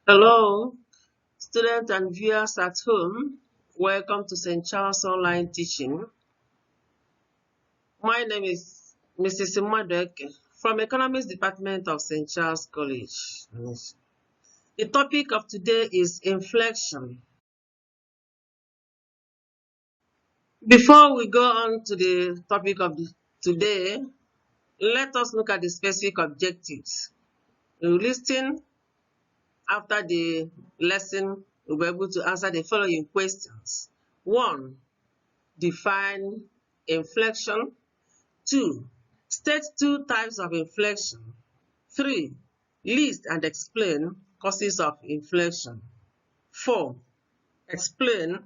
Hello, students and viewers at home. Welcome to St. Charles Online Teaching. My name is Mrs. Madueke from Economics Department of St. Charles College. The topic of today is inflection. Before we go on to the topic of today, let us look at the specific objectives. You listen after the lesson, we'll be able to answer the following questions. 1. Define inflection. 2. State two types of inflection. 3. List and explain causes of inflection. 4. Explain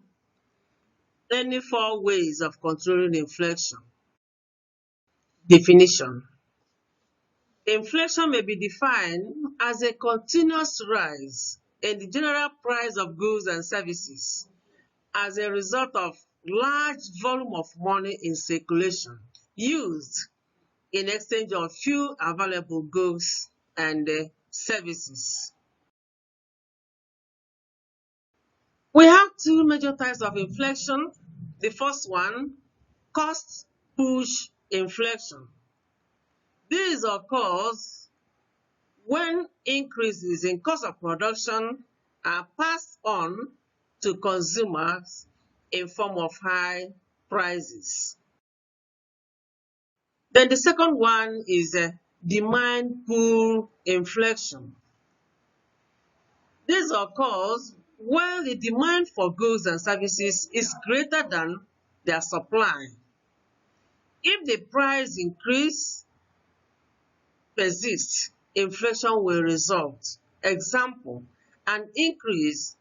any 4 ways of controlling inflection. Definition. Inflation may be defined as a continuous rise in the general price of goods and services as a result of large volume of money in circulation used in exchange of few available goods and services. We have 2 major types of inflation. The first one, cost push inflation. This occurs when increases in cost of production are passed on to consumers in form of high prices. Then the second one is demand pull inflation. This occurs when the demand for goods and services is greater than their supply. If the price increase persists, inflation will result. Example, an increase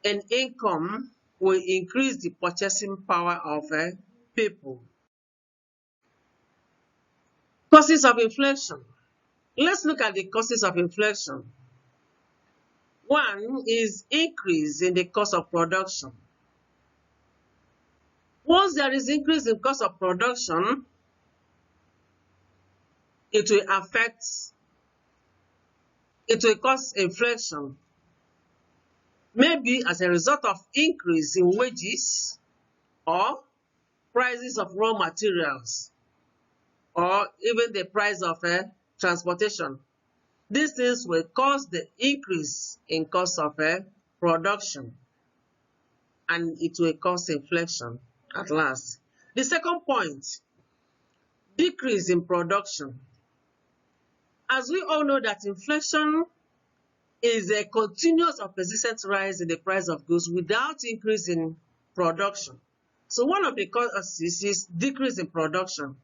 in income will increase the purchasing power of people. Causes of inflation. Let's look at the causes of inflation. One is increase in the cost of production. Once there is increase in cost of production, it will cause inflation. Maybe as a result of increase in wages or prices of raw materials or even the price of transportation. These things will cause the increase in cost of production, and it will cause inflation at last. The second point, decrease in production. As we all know that inflation is a continuous or persistent rise in the price of goods without increase in production. So one of the causes is decrease in production.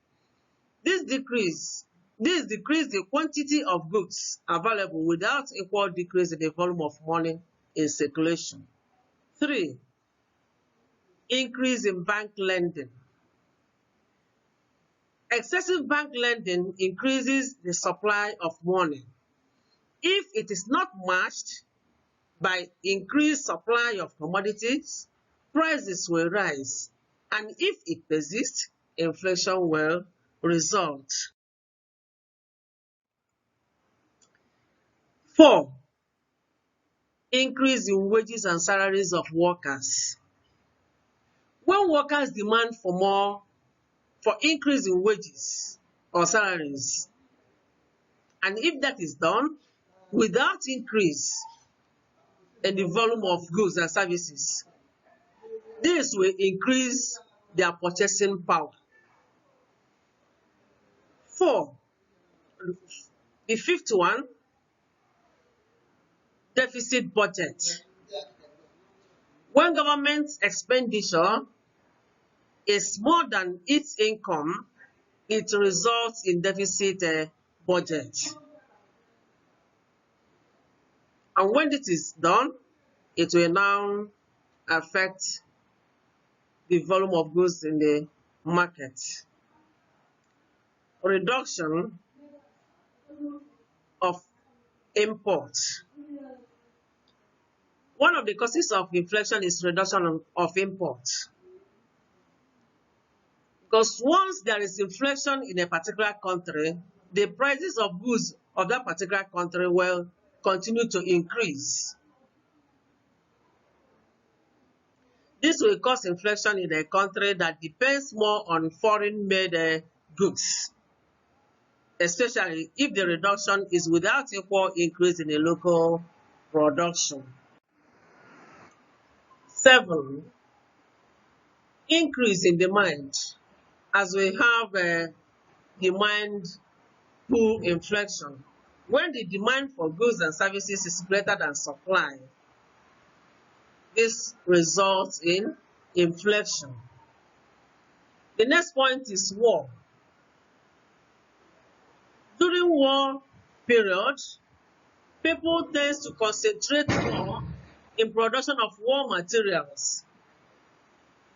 This decrease the quantity of goods available without equal decrease in the volume of money in circulation. 3. Increase in bank lending. Excessive bank lending increases the supply of money. If it is not matched by increased supply of commodities, prices will rise, and if it persists, inflation will result. 4. Increase in wages and salaries of workers. When workers demand for increase in wages or salaries, and if that is done without increase in the volume of goods and services, this will increase their purchasing power. 4. The fifth one, deficit budget. When government expenditure is more than its income, it results in deficit budget. And when it is done, it will now affect the volume of goods in the market. Reduction of imports. One of the causes of inflation is reduction of imports. Because once there is inflation in a particular country, the prices of goods of that particular country will continue to increase. This will cause inflation in a country that depends more on foreign-made goods, especially if the reduction is without equal increase in the local production. 7. Increase in demand. As we have demand pull inflation. When the demand for goods and services is greater than supply, this results in inflation. The next point is war. During war period, people tend to concentrate more in production of war materials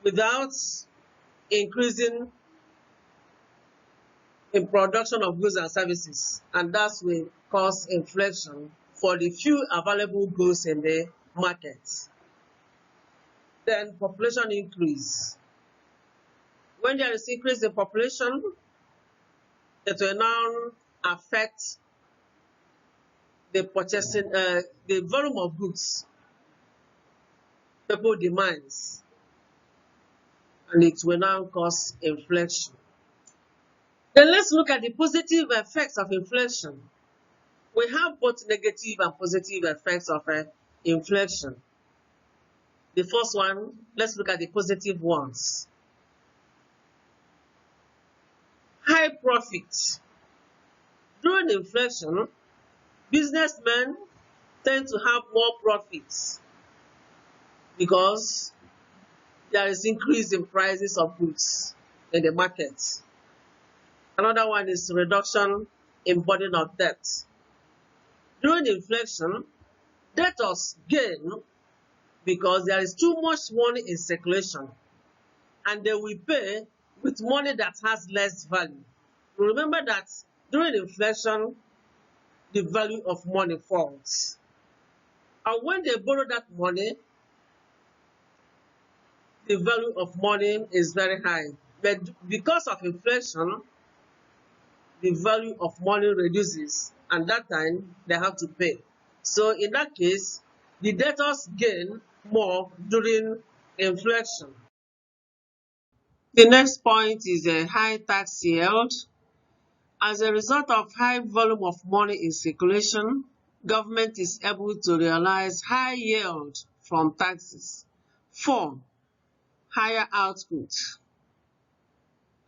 without increasing in production of goods and services, and that will cause inflation for the few available goods in the market. Then population increase. When there is increase in population, it will now affect the purchasing, the volume of goods people demands, and it will now cause inflation. Then let's look at the positive effects of inflation. We have both negative and positive effects of inflation. The first one, let's look at the positive ones. High profit. During inflation, businessmen tend to have more profits because there is increase in prices of goods in the market. Another one is reduction in burden of debt. During inflation, debtors gain because there is too much money in circulation, and they will pay with money that has less value. Remember that during inflation, the value of money falls. And when they borrow that money, the value of money is very high. But because of inflation, the value of money reduces, and that time they have to pay. So in that case, the debtors gain more during inflation. The next point is a high tax yield. As a result of high volume of money in circulation, government is able to realize high yield from taxes. 4. Higher output.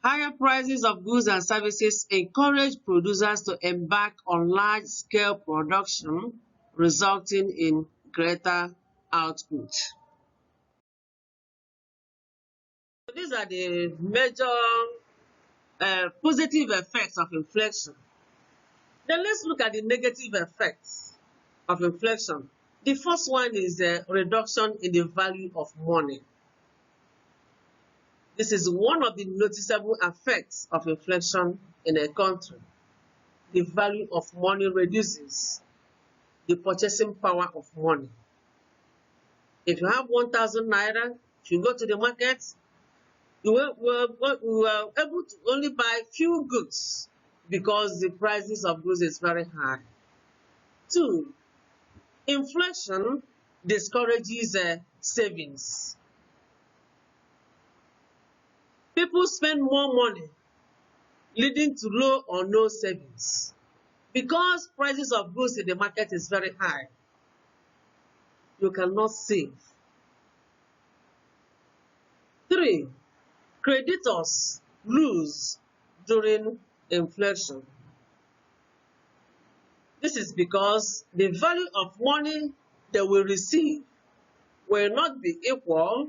Higher prices of goods and services encourage producers to embark on large-scale production, resulting in greater output. These are the major positive effects of inflation. Then let's look at the negative effects of inflation. The first one is a reduction in the value of money. This is one of the noticeable effects of inflation in a country. The value of money reduces, the purchasing power of money. If you have 1,000 naira, if you go to the market, you are able to only buy few goods because the prices of goods is very high. 2. Inflation discourages savings. People spend more money, leading to low or no savings. Because prices of goods in the market is very high, you cannot save. 3. Creditors lose during inflation. This is because the value of money they will receive will not be equal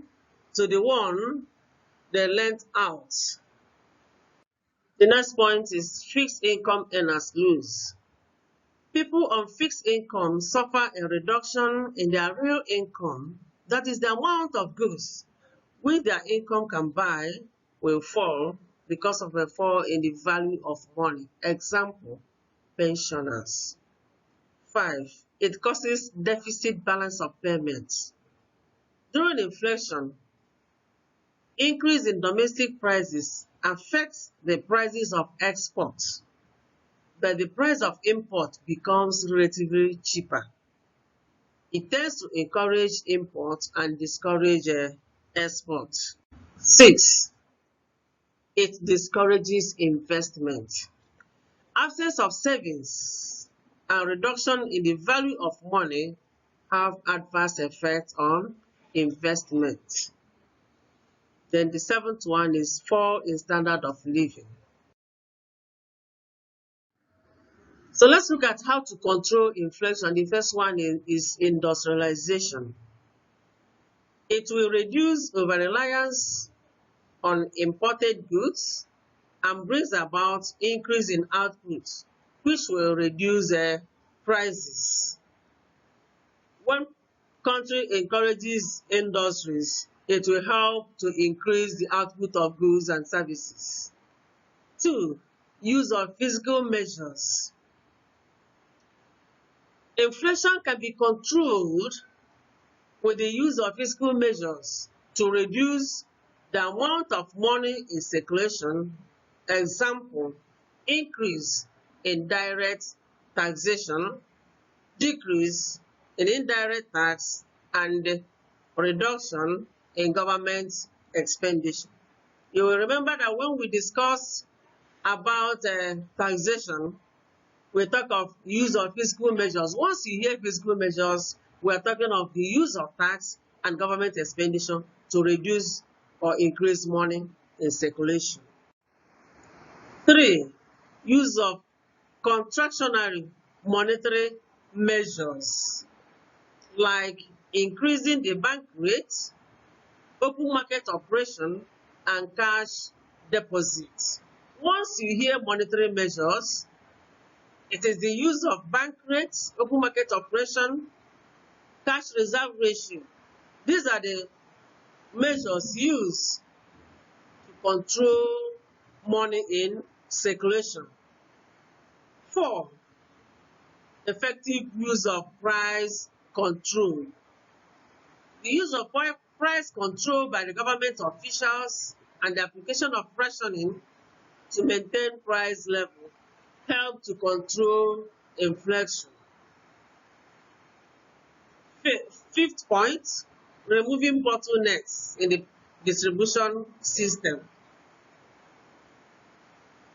to the one they lent out. The next point is fixed income earners lose. People on fixed income suffer a reduction in their real income, that is the amount of goods which their income can buy will fall because of a fall in the value of money. Example, pensioners. 5. It causes deficit balance of payments. During inflation, increase in domestic prices affects the prices of exports. but the price of import becomes relatively cheaper. It tends to encourage import and discourage export. 6. It discourages investment. Absence of savings and reduction in the value of money have adverse effects on investment. Then the 7th one is fall in standard of living. So let's look at how to control inflation. The first one is industrialization. It will reduce over-reliance on imported goods and brings about increase in output, which will reduce prices. When country encourages industries, it will help to increase the output of goods and services. 2. Use of physical measures. Inflation can be controlled with the use of fiscal measures to reduce the amount of money in circulation. Example, increase in direct taxation, decrease in indirect tax, and reduction in government expenditure. You will remember that when we discussed about taxation, we talk of use of fiscal measures. Once you hear fiscal measures, we are talking of the use of tax and government expenditure to reduce or increase money in circulation. 3. Use of contractionary monetary measures like increasing the bank rate, open market operation, and cash deposits. Once you hear monetary measures, it is the use of bank rates, open market operation, cash reserve ratio. These are the measures used to control money in circulation. 4. Effective use of price control. The use of price control by the government officials and the application of rationing to maintain price level help to control inflation. 5th point, removing bottlenecks in the distribution system.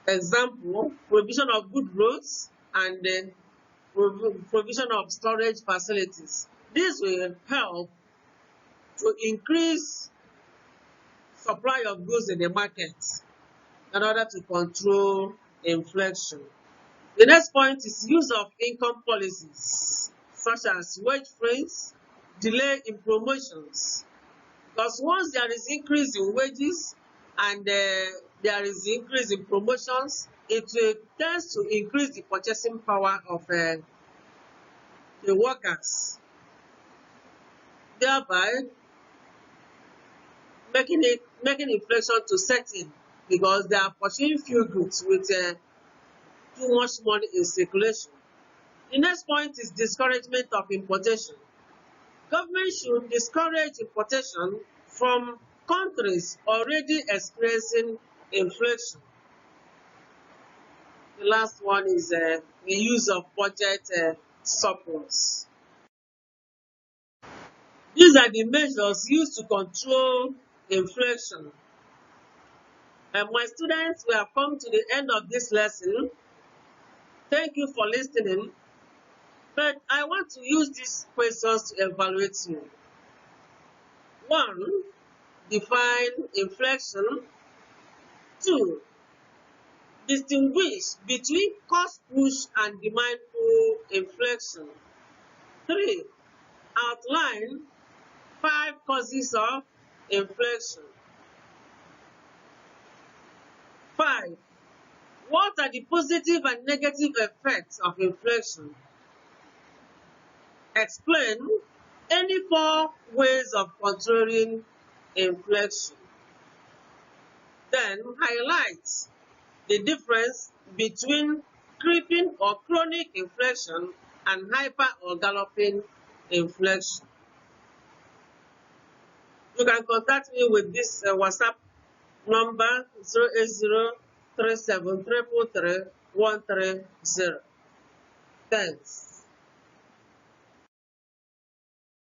Example, provision of good roads and the provision of storage facilities. This will help to increase supply of goods in the market in order to control inflation. The next point is use of income policies such as wage freeze, delay in promotions. Because once there is increase in wages and there is increase in promotions, it tends to increase the purchasing power of the workers, thereby making inflation to set in because they are purchasing few goods with too much money in circulation. The next point is discouragement of importation. Government should discourage importation from countries already experiencing inflation. The last one is the use of budget surplus. These are the measures used to control inflation. And my students, we have come to the end of this lesson. Thank you for listening. But I want to use these questions to evaluate you. 1. Define inflation. 2. Distinguish between cost push and demand pull inflation. 3. Outline 5 causes of inflation. 5. What are the positive and negative effects of inflation? Explain any 4 ways of controlling inflation. Then highlight the difference between creeping or chronic inflation and hyper or galloping inflation. You can contact me with this WhatsApp number 0803733 130. Thanks.